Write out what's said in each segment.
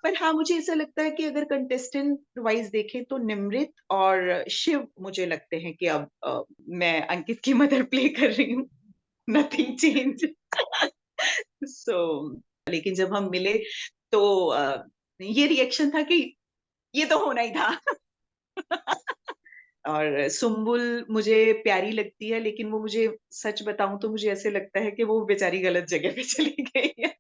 पर हाँ, मुझे ऐसा लगता है कि अगर कंटेस्टेंट वाइज देखें तो निमृत और शिव मुझे लगते हैं कि अब मैं अंकित की मदर प्ले कर रही हूँ। Nothing change. सो लेकिन जब हम मिले तो ये रिएक्शन था कि ये तो होना ही था। और सुम्बुल मुझे प्यारी लगती है, लेकिन वो मुझे सच बताऊं तो मुझे ऐसे लगता है कि वो बेचारी गलत जगह पे चली गई है।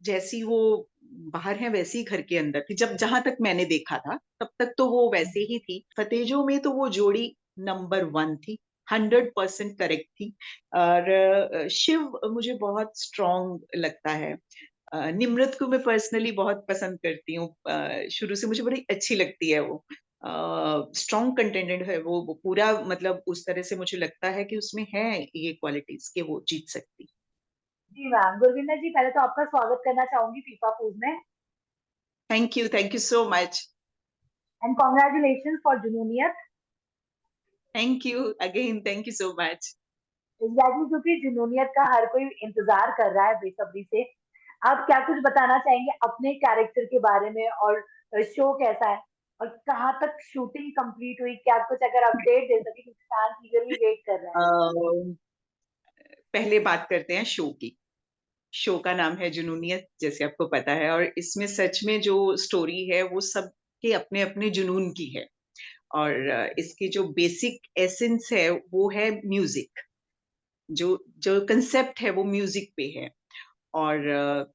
जैसी वो बाहर है वैसी घर के अंदर थी, जब जहां तक मैंने देखा था तब तक तो वो वैसे ही थी। फतेजों में तो वो जोड़ी नंबर 1 थी, 100% करेक्ट थी। और शिव मुझे बहुत स्ट्रांग लगता है। निम्रत को मैं पर्सनली बहुत पसंद करती हूँ, शुरू से मुझे बड़ी अच्छी लगती है वो। स्ट्रॉन्ग कंटेंडेंट है वो पूरा, मतलब उस तरह से मुझे लगता है कि उसमें है ये क्वालिटीज कि वो जीत सकती। जी मैम, गुरविंदर जी, पहले तो आपका स्वागत करना चाहूंगी फीफा फूड में। Thank you so much. And congratulation for Junooniyat. Thank you again, thank you so much. Exactly, क्योंकि जुनूनियत का हर कोई इंतजार कर रहा है बेसब्री से। आप क्या कुछ बताना चाहेंगे अपने कैरेक्टर के बारे में, और शो कैसा है, और कहाँ तक शूटिंग कंप्लीट हुई? क्या कुछ अगर अपडेट दे सके, क्योंकि फैंस ईगरली वेट कर रहे हैं। पहले बात करते हैं शो की। शो का नाम है जुनूनियत, जैसे आपको पता है, और इसमें सच में जो स्टोरी है वो सबके अपने अपने जुनून की है। और इसकी जो बेसिक एसेंस है वो है म्यूजिक। जो जो कंसेप्ट है वो म्यूजिक पे है। और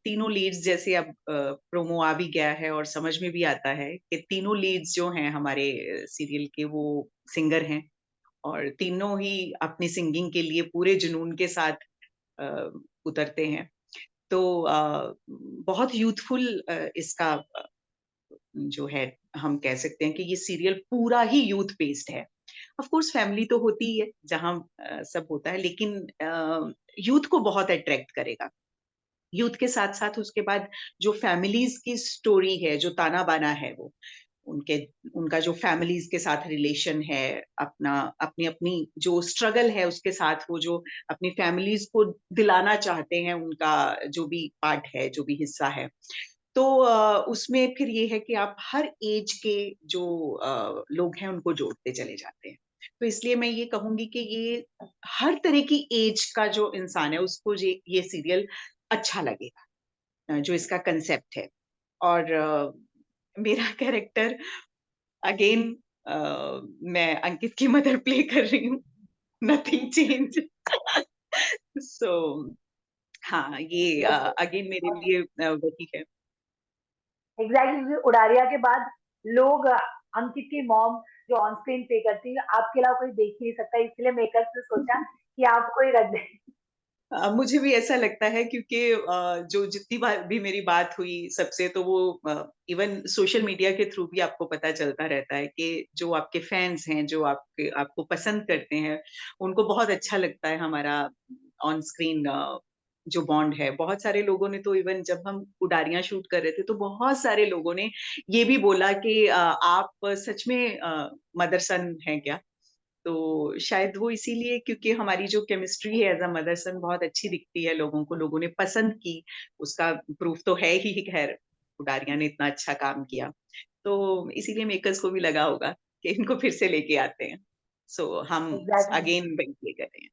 तीनों लीड्स, जैसे अब प्रोमो आ भी गया है और समझ में भी आता है कि तीनों लीड्स जो हैं हमारे सीरियल के वो सिंगर हैं। और तीनों ही अपनी सिंगिंग के लिए पूरे जुनून के साथ अ, उतरते हैं। तो बहुत यूथफुल इसका जो है, हम कह सकते हैं कि ये सीरियल पूरा ही यूथ बेस्ड है। ऑफ कोर्स फैमिली तो होती ही है जहाँ सब होता है, लेकिन यूथ को बहुत अट्रैक्ट करेगा। यूथ के साथ साथ उसके बाद जो फैमिलीज की स्टोरी है, जो ताना बाना है, वो उनके उनका जो फैमिलीज के साथ रिलेशन है, अपना अपनी अपनी जो स्ट्रगल है उसके साथ, वो जो अपनी फैमिलीज को दिलाना चाहते हैं, उनका जो भी पार्ट है, जो भी हिस्सा है। तो उसमें फिर ये है कि आप हर एज के जो लोग हैं उनको जोड़ते चले जाते हैं। तो इसलिए मैं ये कहूंगी कि ये हर तरह की एज का जो इंसान है उसको ये सीरियल अच्छा लगेगा, जो इसका कंसेप्ट है। और मेरा कैरेक्टर अगेन, मैं अंकित की मदर प्ले कर रही हूँ। Nothing change. सो हाँ, ये अगेन मेरे लिए वही है। एग्जैक्टली, उड़ारिया के बाद लोग अंकित की मॉम जो ऑन स्क्रीन पे करती है, आपके अलावा कोई देख ही नहीं सकता, इसलिए मेकर्स ने सोचा कि आपको ही रख दें। मुझे भी ऐसा लगता है, क्योंकि जो जितनी बार भी मेरी बात हुई सबसे, तो वो इवन सोशल मीडिया के थ्रू भी आपको पता चलता रहता है कि जो आपके फैंस हैं, जो आपको पसंद करते हैं, उनको बहुत अच्छा लगता है हमारा ऑन स्क्रीन जो बॉन्ड है। बहुत सारे लोगों ने तो, इवन जब हम उडारियां शूट कर रहे थे, तो बहुत सारे लोगों ने ये भी बोला कि आप सच में मदर सन हैं क्या। तो शायद वो इसीलिए, क्योंकि हमारी जो केमिस्ट्री है एज अ मदर सन बहुत अच्छी दिखती है लोगों को, लोगों ने पसंद की। उसका प्रूफ तो है ही, खैर उडारिया ने इतना अच्छा काम किया, तो इसीलिए मेकर्स को भी लगा होगा कि इनको फिर से लेके आते हैं। सो हम एग्जैक्टली। अगेन बैंक प्ले कर रहे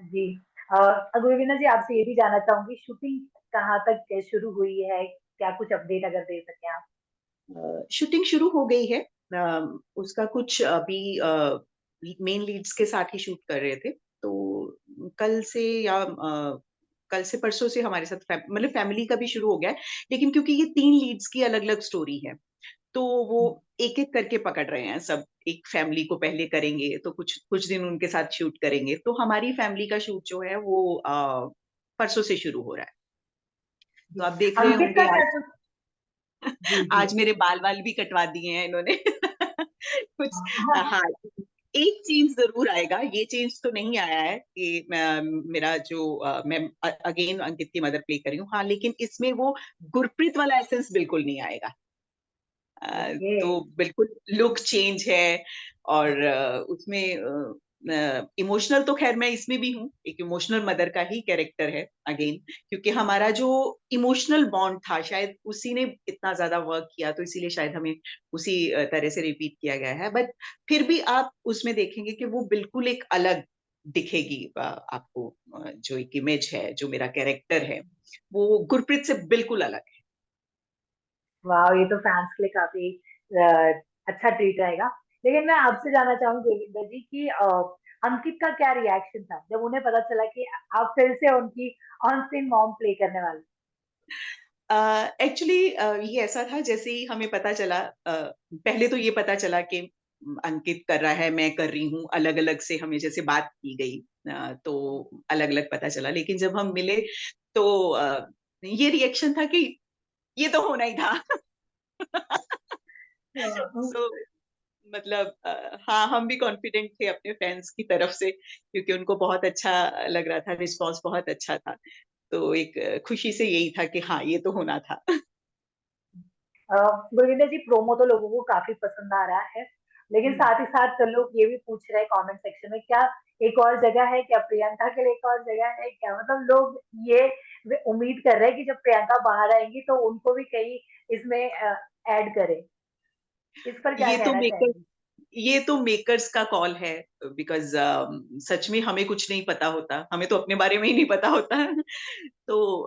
जी। गुरविंदर जी, आपसे ये भी जानना चाहूंगी, शूटिंग कहाँ तक शुरू हुई है? क्या कुछ अपडेट अगर दे सके आप। हैं। शूटिंग शुरू हो गई है। उसका कुछ अभी मेन लीड्स के साथ ही शूट कर रहे थे। तो कल से या कल से परसों से हमारे साथ मतलब फैमिली का भी शुरू हो गया है। लेकिन क्योंकि ये 3 लीड्स की अलग अलग स्टोरी है, तो वो एक एक करके पकड़ रहे हैं सब। एक फैमिली को पहले करेंगे, तो कुछ कुछ दिन उनके साथ शूट करेंगे। तो हमारी फैमिली का शूट जो है वो परसों से शुरू हो रहा है। तो जी। आप देख रहे अंकित होंगे का क्या आज। कुछ? जी जी। आज मेरे बाल वाल भी कटवा दिए हैं इन्होंने। कुछ हाँ। हाँ, एक चेंज जरूर आएगा। ये चेंज तो नहीं आया है कि मेरा जो मैं अगेन अंकित की मदर प्ले कर रही हूँ, हाँ, लेकिन इसमें वो गुरप्रीत वाला एसेंस बिल्कुल नहीं आएगा। ओके। तो बिल्कुल लुक चेंज है। और उसमें इमोशनल तो खैर मैं इसमें भी हूँ, एक इमोशनल मदर का ही कैरेक्टर है अगेन, क्योंकि हमारा जो इमोशनल बॉन्ड था शायद उसी ने इतना ज्यादा वर्क किया, तो इसीलिए शायद हमें उसी तरह से रिपीट किया गया है। बट फिर भी आप उसमें देखेंगे कि वो बिल्कुल एक अलग दिखेगी आपको। जो एक इमेज है, जो मेरा कैरेक्टर है, वो गुरप्रीत से बिल्कुल अलग है। वाह, ये तो फैंस के लिए काफी अच्छा ट्रीट रहेगा। लेकिन मैं आपसे जानना चाहूंगी देविंदर जी कि अंकित का क्या रिएक्शन था जब उन्हें पता चला कि आप फिर से उनकी ऑन स्क्रीन मॉम प्ले करने वाले। एक्चुअली ये ऐसा था, जैसे ही हमें पता चला, पहले तो ये पता चला कि अंकित कर रहा है, मैं कर रही हूँ, अलग अलग से हमें जैसे बात की गई, तो अलग अलग पता चला। लेकिन जब हम मिले तो ये रिएक्शन था कि ये तो होना ही था। हाँ। सो मतलब हाँ, हम भी कॉन्फिडेंट थे अपने फैंस की तरफ से, क्योंकि उनको बहुत अच्छा लग रहा था, रिस्पॉन्स बहुत अच्छा था। तो एक खुशी से यही था कि हाँ, ये तो होना था। गुरविंदर जी, प्रोमो तो लोगों को काफी पसंद आ रहा है, लेकिन साथ ही साथ लोग ये भी पूछ रहे हैं कमेंट सेक्शन में, क्या एक और जगह है क्या, प्रियंका के लिए एक और जगह है क्या? मतलब लोग ये उम्मीद कर रहे हैं कि जब प्रियंका बाहर आएंगी तो उनको भी कहीं इसमें ऐड करें। इस पर क्या ये तो कहना मेकर चाहेंगे? ये तो मेकर्स का कॉल है, बिकॉज सच में हमें कुछ नहीं पता होता, हमें तो अपने बारे में ही नहीं पता होता। तो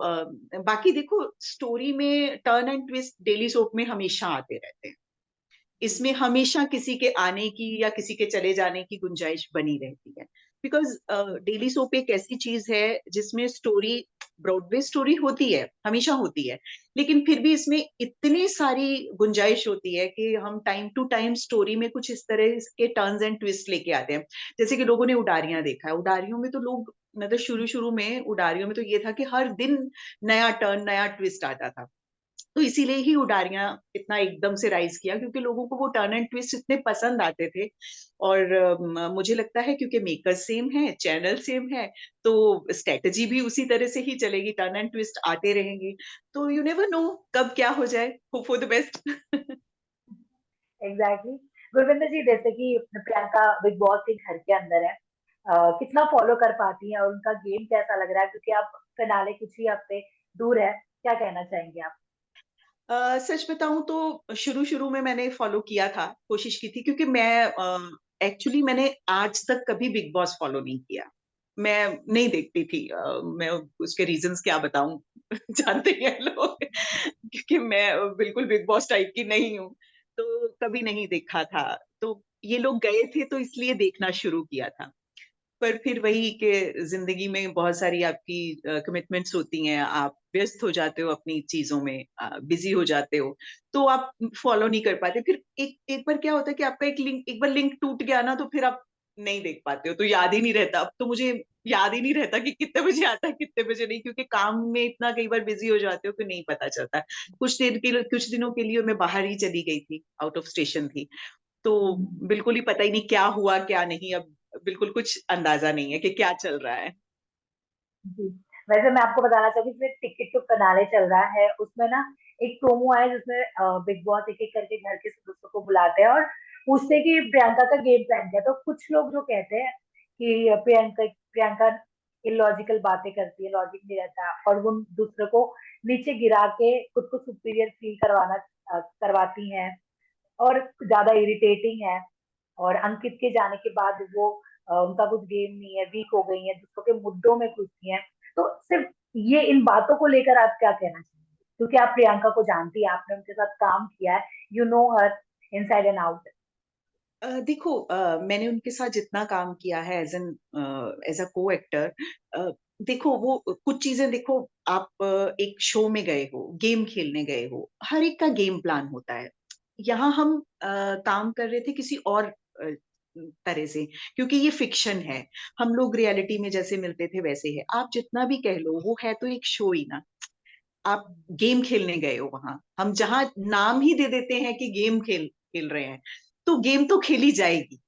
बाकी देखो, स्टोरी में turn and twist daily soap में हमेशा आते रहते हैं। जी। इसमें हमेशा किसी के आने की या किसी के चले जाने की गुंजाइश बनी रहती है, बिकॉज डेली सोप एक ऐसी चीज है जिसमें स्टोरी, ब्रॉडवे स्टोरी होती है, हमेशा होती है, लेकिन फिर भी इसमें इतनी सारी गुंजाइश होती है कि हम टाइम टू टाइम स्टोरी में कुछ इस तरह के टर्न्स एंड ट्विस्ट लेके आते हैं। जैसे कि लोगों ने उडारियां देखा है, उडारियों में तो लोग, मतलब शुरू शुरू में उडारियों में तो ये था कि हर दिन नया टर्न, नया ट्विस्ट आता था। तो इसीलिए ही उडारियां इतना एकदम से राइज किया, क्योंकि लोगों को वो टर्न एंड ट्विस्ट इतने पसंद आते थे। और मुझे लगता है क्योंकि मेकर सेम है, चैनल सेम है, तो स्ट्रेटजी भी उसी तरह से ही चलेगी, टर्न एंड ट्विस्ट आते रहेंगे। तो यू नेवर नो कब क्या हो जाए, hope for the best. Exactly. Gurvinder ji, जैसे कि प्रियंका बिग बॉस के घर के अंदर है, कितना फॉलो कर पाती हैं और उनका गेम कैसा लग रहा है, क्योंकि आप फिनाले कुछ ही हफ्ते दूर है, क्या कहना चाहेंगे आप? सच बताऊं तो शुरू शुरू में मैंने फॉलो किया था, कोशिश की थी, क्योंकि मैं एक्चुअली मैंने आज तक कभी बिग बॉस फॉलो नहीं किया। मैं नहीं देखती थी, मैं उसके रीजंस क्या बताऊं। जानते ही हैं लोग, क्योंकि मैं बिल्कुल बिग बॉस टाइप की नहीं हूँ, तो कभी नहीं देखा था। तो ये लोग गए थे तो इसलिए देखना शुरू किया था। पर फिर वही कि जिंदगी में बहुत सारी आपकी कमिटमेंट्स होती हैं, आप व्यस्त हो जाते हो अपनी चीजों में, बिजी हो जाते हो, तो आप फॉलो नहीं कर पाते। फिर एक एक बार क्या होता है कि आपका एक बार लिंक टूट गया ना, तो फिर आप नहीं देख पाते हो, तो याद ही नहीं रहता। अब तो मुझे याद ही नहीं रहता कि कितने बजे आता है, कितने बजे नहीं, क्योंकि काम में इतना कई बार बिजी हो जाते हो कि नहीं पता चलता। कुछ दिनों के लिए मैं बाहर ही चली गई थी, आउट ऑफ स्टेशन थी, तो बिल्कुल ही पता ही नहीं क्या हुआ क्या नहीं। अब बिल्कुल कुछ अंदाजा नहीं है कि क्या चल रहा है। जी। वैसे मैं आपको बताना चाहूंगी, इसमें टिकट टू फिनाले चल रहा है, उसमें ना एक प्रोमो आया जिसमें बिग बॉस एक एक करके घर के सदस्यों को बुलाते हैं और पूछते हैं कि प्रियंका का गेम प्लान क्या है। तो कुछ लोग जो कहते हैं कि प्रियंका प्रियंका इलॉजिकल बातें करती है, लॉजिक नहीं रहता, और वो दूसरे को नीचे गिरा के खुद को सुपीरियर फील करवाती हैं और ज्यादा इरिटेटिंग है। और अंकित के जाने के बाद वो उनका कुछ गेम नहीं है, वीक हो गई है, दूसरों के मुद्दों में घुसती हैं। तो सिर्फ ये इन बातों को लेकर आप क्या कहना चाहेंगे, क्योंकि आप प्रियंका को जानती है, आपने उनके साथ काम किया है, you know her inside and out. देखो, मैंने उनके साथ जितना काम किया है एज अ को एक्टर, देखो वो कुछ चीजें, देखो आप एक शो में गए हो, गेम खेलने गए हो, हर एक का गेम प्लान होता है। यहाँ हम काम कर रहे थे किसी और तरह से, क्योंकि ये फिक्शन है। हम लोग रियलिटी में जैसे मिलते थे वैसे है, आप जितना भी कह लो, वो है तो एक शो ही ना। आप गेम खेलने गए हो वहां, हम जहां नाम ही दे देते हैं कि गेम खेल खेल रहे हैं, तो गेम तो खेली जाएगी,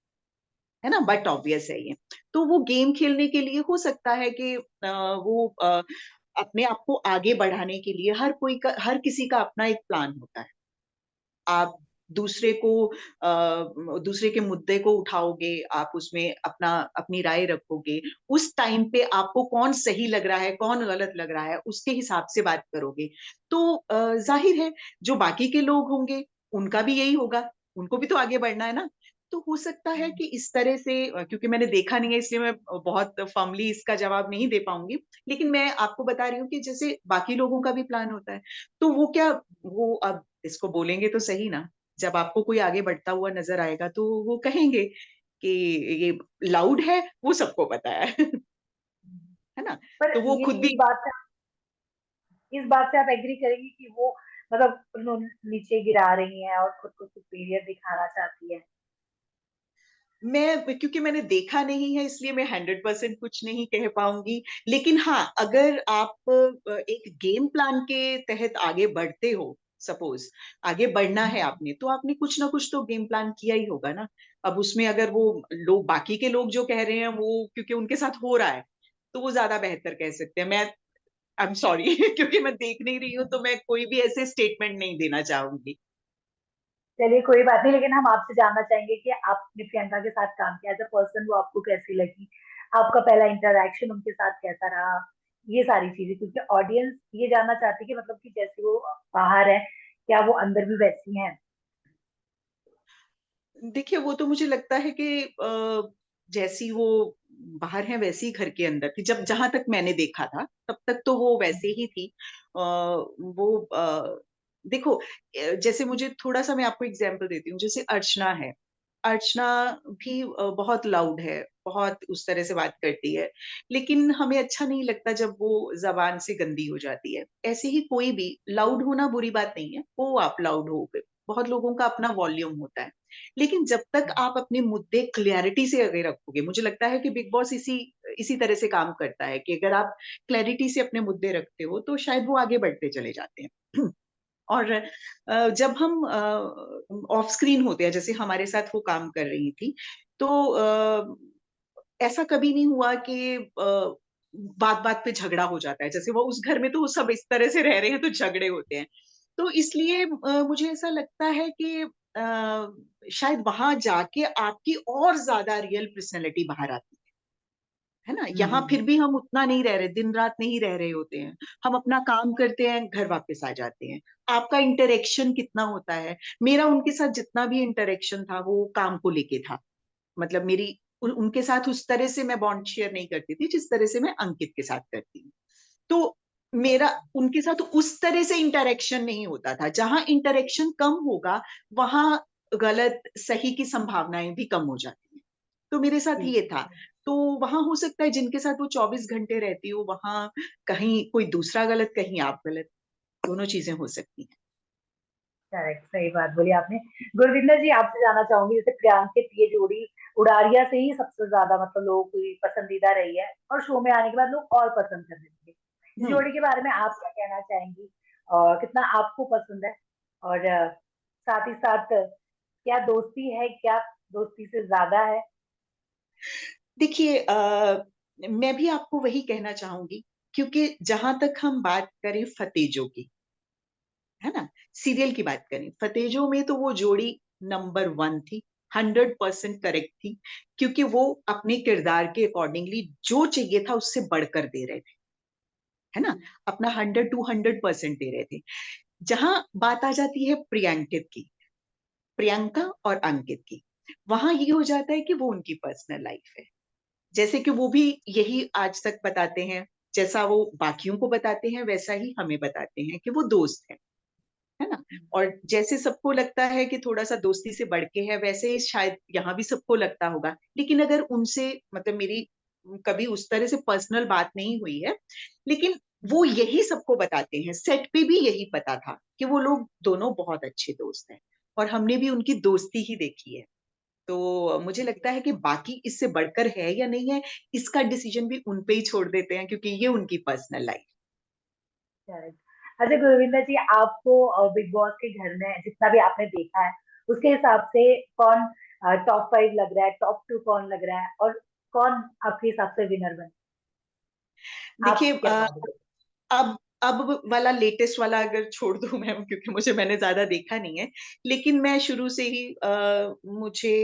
है ना, बट ऑब्वियस है ये। तो वो गेम खेलने के लिए हो सकता है कि वो अपने आप को आगे बढ़ाने के लिए हर किसी का अपना एक प्लान होता है। आप दूसरे के मुद्दे को उठाओगे, आप उसमें अपनी राय रखोगे, उस टाइम पे आपको कौन सही लग रहा है, कौन गलत लग रहा है, उसके हिसाब से बात करोगे। तो जाहिर है जो बाकी के लोग होंगे उनका भी यही होगा, उनको भी तो आगे बढ़ना है ना। तो हो सकता है कि इस तरह से, क्योंकि मैंने देखा नहीं है इसलिए मैं बहुत फर्मली इसका जवाब नहीं दे पाऊंगी, लेकिन मैं आपको बता रही हूँ कि जैसे बाकी लोगों का भी प्लान होता है, तो वो क्या, वो अब इसको बोलेंगे तो सही ना, जब आपको कोई आगे बढ़ता हुआ नजर आएगा तो वो कहेंगे कि ये लाउड है, वो सबको पता है है ना। पर तो वो ये खुद भी, इस बात से आप एग्री करेंगे कि वो मतलब नीचे गिरा रही हैं और खुद को सुपीरियर दिखाना चाहती है? मैं क्योंकि मैंने देखा नहीं है इसलिए मैं 100% कुछ नहीं कह पाऊंगी, लेकिन हाँ, अगर आप एक गेम प्लान के तहत आगे बढ़ते हो, सपोज आगे बढ़ना है आपने, तो आपने कुछ ना कुछ तो गेम प्लान किया ही होगा ना। अब उसमें अगर वो लोग, बाकी के लोग जो कह रहे हैं वो क्योंकि उनके साथ हो रहा है, तो वो ज्यादा बेहतर कह सकते हैं। मैं आई एम सॉरी क्योंकि मैं देख नहीं रही हूँ तो मैं कोई भी ऐसे स्टेटमेंट नहीं देना चाहूंगी। चलिए कोई बात नहीं, लेकिन हम आपसे जानना चाहेंगे कि आपने प्रियंका के साथ काम किया, एज अ पर्सन वो आपको कैसी लगी, आपका पहला इंटरेक्शन उनके साथ कैसा रहा, ये सारी चीजें, क्योंकि ऑडियंस ये जानना चाहती है कि मतलब कि जैसे वो बाहर है, क्या वो अंदर भी वैसी हैं? देखिए, वो तो मुझे लगता है कि जैसी वो बाहर है वैसी ही घर के अंदर थी, जब जहां तक मैंने देखा था तब तक तो वो वैसे ही थी। वो देखो, जैसे मुझे थोड़ा सा, मैं आपको एग्जांपल देती हूँ, जैसे अर्चना है। अर्चना भी बहुत लाउड है, बहुत उस तरह से बात करती है, लेकिन हमें अच्छा नहीं लगता जब वो जबान से गंदी हो जाती है। ऐसे ही कोई भी लाउड होना बुरी बात नहीं है, हो आप लाउड हो, बहुत लोगों का अपना वॉल्यूम होता है, लेकिन जब तक आप अपने मुद्दे क्लैरिटी से अगर रखोगे, मुझे लगता है कि बिग बॉस इसी इसी तरह से काम करता है कि अगर आप क्लैरिटी से अपने मुद्दे रखते हो तो शायद वो आगे बढ़ते चले जाते हैं और जब हम ऑफ स्क्रीन होते हैं, जैसे हमारे साथ वो काम कर रही थी, तो ऐसा कभी नहीं हुआ कि बात बात पे झगड़ा हो जाता है। जैसे वो उस घर में तो वो सब इस तरह से रह रहे हैं तो झगड़े होते हैं। तो इसलिए मुझे ऐसा लगता है कि शायद वहां जाके आपकी और ज्यादा रियल पर्सनैलिटी बाहर आती है ना। यहाँ हम्म। फिर भी हम उतना नहीं रह रहे, दिन रात नहीं रह रहे होते हैं, हम अपना काम करते हैं, घर वापस आ जाते हैं। आपका इंटरेक्शन कितना होता है, मेरा उनके साथ जितना भी इंटरेक्शन था वो काम को लेके था। मतलब उनके साथ उस तरह से मैं बॉन्ड शेयर नहीं करती थी जिस तरह से मैं अंकित के साथ करती हूँ। तो मेरा उनके साथ उस तरह से इंटरेक्शन नहीं होता था। जहां इंटरेक्शन कम होगा वहां गलत सही की संभावनाएं भी कम हो जाती हैं। तो मेरे साथ जी। ये था। तो वहां हो सकता है जिनके साथ वो 24 घंटे रहती हो, वहां कहीं कोई दूसरा गलत, कहीं आप गलत, दोनों चीजें हो सकती हैं। करेक्ट, सही बात बोली आपने। गुरविंदर जी, आपसे जानना चाहूंगी, जैसे प्रियांकित ये जोड़ी उड़ारिया से ही सबसे ज्यादा मतलब लोगों की पसंदीदा रही है, और शो में आने के बाद लोग और पसंद करने लगे। इस हम्म। जोड़ी के बारे में आप क्या कहना चाहेंगी, और कितना आपको पसंद है, और साथ ही साथ क्या दोस्ती है, क्या दोस्ती से ज्यादा है? देखिए, मैं भी आपको वही कहना चाहूंगी, क्योंकि जहां तक हम बात करें फतेजों की, है ना, सीरियल की बात करें, फतेजों में तो वो जोड़ी नंबर 1 थी, 100% करेक्ट थी, क्योंकि वो अपने किरदार के अकॉर्डिंगली जो चाहिए था उससे बढ़कर दे रहे थे, है ना, अपना 100 to 100% दे रहे थे। जहां बात आ जाती है प्रियंकित की, प्रियंका और अंकित की, वहां ये हो जाता है कि वो उनकी पर्सनल लाइफ है, जैसे कि वो भी यही आज तक बताते हैं, जैसा वो बाकियों को बताते हैं वैसा ही हमें बताते हैं कि वो दोस्त है ना। और जैसे सबको लगता है कि थोड़ा सा दोस्ती से बढ़ के है, वैसे ही शायद यहाँ भी सबको लगता होगा, लेकिन अगर उनसे, मतलब मेरी कभी उस तरह से पर्सनल बात नहीं हुई है, लेकिन वो यही सबको बताते हैं, सेट पे भी यही पता था कि वो लोग दोनों बहुत अच्छे दोस्त हैं, और हमने भी उनकी दोस्ती ही देखी है। तो मुझे लगता है कि बाकी इससे बढ़कर है या नहीं है, इसका डिसीजन भी उन पे ही छोड़ देते हैं, क्योंकि ये उनकी पर्सनल लाइफ। करेक्ट। अच्छा गुरविंदर जी, आपको बिग बॉस के घर में जितना भी आपने देखा है, उसके हिसाब से कौन टॉप 5 लग रहा है, टॉप 2 कौन लग रहा है, और कौन आपके हिसाब से विनर बने? आप देखिए, क्या जवाब दोगे? अब अब वाला लेटेस्ट वाला अगर छोड़ दूं मैं, क्योंकि मैंने ज्यादा देखा नहीं है, लेकिन मैं शुरू से ही मुझे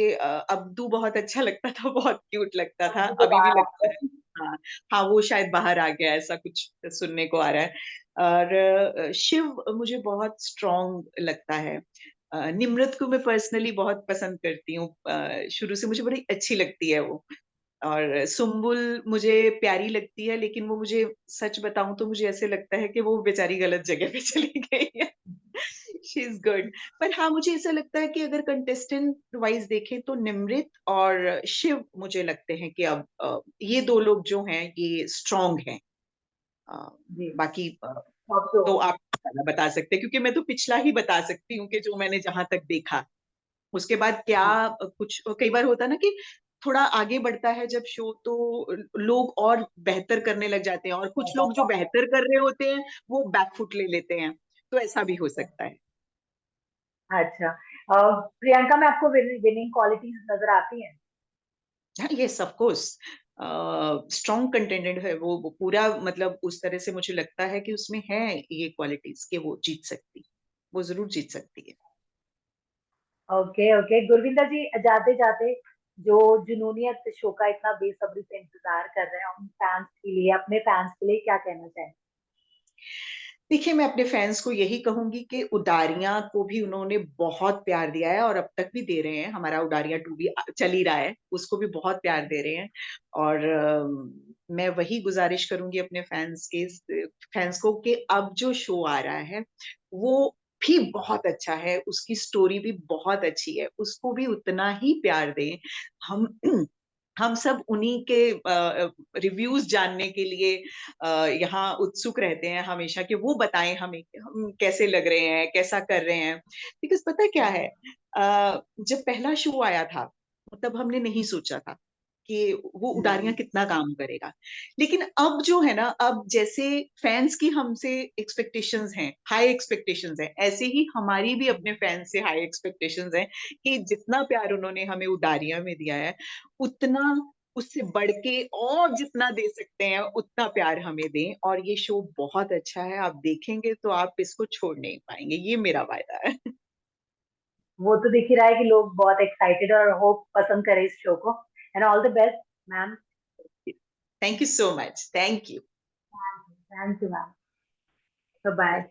अब्दू बहुत अच्छा लगता था, बहुत क्यूट लगता था, अब जो अभी भी बाहर लगता आते है। हैं। हाँ। हाँ, वो शायद बाहर आ गया, ऐसा कुछ सुनने को आ रहा है। और शिव मुझे बहुत स्ट्रांग लगता है। निम्रत को मैं पर्सनली बहुत पसंद करती हूँ, शुरू से मुझे बड़ी अच्छी लगती है वो। और सुम्बुल मुझे प्यारी लगती है, लेकिन वो मुझे, सच बताऊं तो मुझे ऐसे लगता है कि वो बेचारी गलत जगह पे चली गई है। She is good. पर हाँ, मुझे ऐसा लगता है कि अगर कंटेस्टेंट वाइज देखें तो निमृत और शिव मुझे लगते हैं कि अब ये दो लोग जो हैं ये स्ट्रांग हैं। अ, जी। बाकी अब तो तो आप ज्यादा बता सकते हैं, क्योंकि मैं तो पिछला ही बता सकती हूँ कि जो मैंने जहां तक देखा। उसके बाद क्या, जी, कुछ कई बार होता है ना कि थोड़ा आगे बढ़ता है जब शो, तो लोग और बेहतर करने लग जाते हैं, और कुछ लोग जो बेहतर कर रहे होते हैं वो बैकफुट ले लेते हैं। तो ऐसा भी हो सकता है। अच्छा। प्रियंका में आपको विनिंग क्वालिटीज नजर आती हैं? हाँ, यस ऑफ कोर्स। स्ट्रॉन्ग कंटेंडेंट है वो पूरा, मतलब उस तरह से मुझे लगता है कि उसमें है ये क्वालिटीज कि वो जीत सकती, वो जरूर जीत सकती है। ओके ओके, गुरविंदर जी, जाते जाते, जो जुनूनियत शो का इतना बेसब्री से इंतजार कर रहे हैं, उन फैंस के लिए, अपने फैंस के लिए क्या कहना चाहेंगे? देखिए, मैं अपने फैंस को यही कहूंगी कि उडारियां को भी उन्होंने बहुत प्यार दिया है, और अब तक भी दे रहे हैं। हमारा उडारियां 2 भी चल ही रहा है, उसको भी बहुत प्यार दे रहे हैं। और मैं वही गुजारिश करूंगी अपने फैंस को कि अब जो शो आ रहा है वो भी बहुत अच्छा है, उसकी स्टोरी भी बहुत अच्छी है, उसको भी उतना ही प्यार दें। हम हम सब उन्हीं के रिव्यूज जानने के लिए यहाँ उत्सुक रहते हैं हमेशा, कि वो बताएं हमें कि हम कैसे लग रहे हैं, कैसा कर रहे हैं। बिकॉज पता क्या है, जब पहला शो आया था तब हमने नहीं सोचा था कि वो उडारियां कितना काम करेगा। लेकिन अब जो है ना, अब जैसे फैंस की हमसे एक्सपेक्टेशंस हैं, हाई एक्सपेक्टेशंस हैं, ऐसे ही हमारी भी अपने फैंस से हाई एक्सपेक्टेशंस हैं कि जितना प्यार उन्होंने हमें उडारियां में दिया है, उतना, उससे बढ़ के और जितना दे सकते हैं उतना प्यार हमें दें। और ये शो बहुत अच्छा है, आप देखेंगे तो आप इसको छोड़ नहीं पाएंगे, ये मेरा वायदा है। वो तो दिख ही रहा है कि लोग बहुत एक्साइटेड और होप पसंद करें इस शो को। And all the best ma'am. Thank you so much, thank you. Thank you ma'am. Bye.